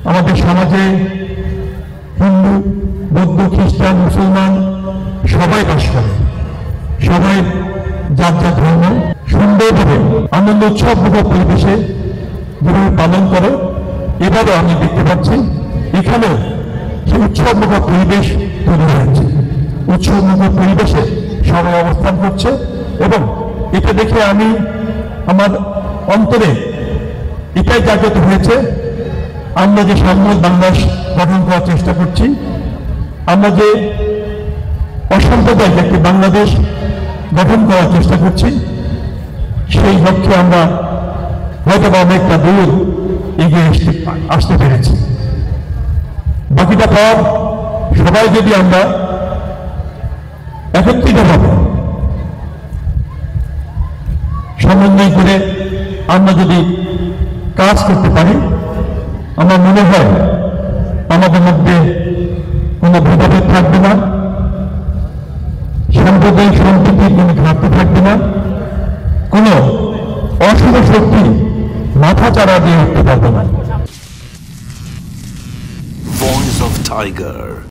আমাদের সমাজে হিন্দু, বৌদ্ধ, খ্রিস্টান, মুসলমান সবাই বাস করে। সবাই যার যার ধর্ম সুন্দরভাবে আনন্দ উৎসবমুখর পরিবেশে যেভাবে পালন করে, এবারে আমি দেখতে পাচ্ছি এখানেও সেই উৎসবমুখর পরিবেশ তৈরি হয়েছে। উৎসবমুখর পরিবেশে সবাই অবস্থান করছে এবং এটা দেখে আমি আমার অন্তরে এটাই জাগ্রত হয়েছে, আমরা যে সম্মত বাংলাদেশ গঠন করার চেষ্টা করছি, আমরা যে অসাম্প্রদায়িক একটি বাংলাদেশ গঠন করার চেষ্টা করছি, সেই লক্ষ্যে আমরা হয়তো অনেকটা দূর এগিয়ে আসতে পেরেছি। বাকিটা পর সবাই যদি আমরা একত্রিতভাবে সমন্বয় করে আমরা যদি কাজ করতে পারি, আমার মনে হয় আমাদের মধ্যে কোনো ভেদাভেদ থাকবে না, সাম্প্রদায়িক সম্প্রীতির কোনো ঘাটতি থাকবে না, কোনো অশুভ শক্তি মাথা চাড়া দিয়ে উঠতে পারবে না। Voice of Tiger.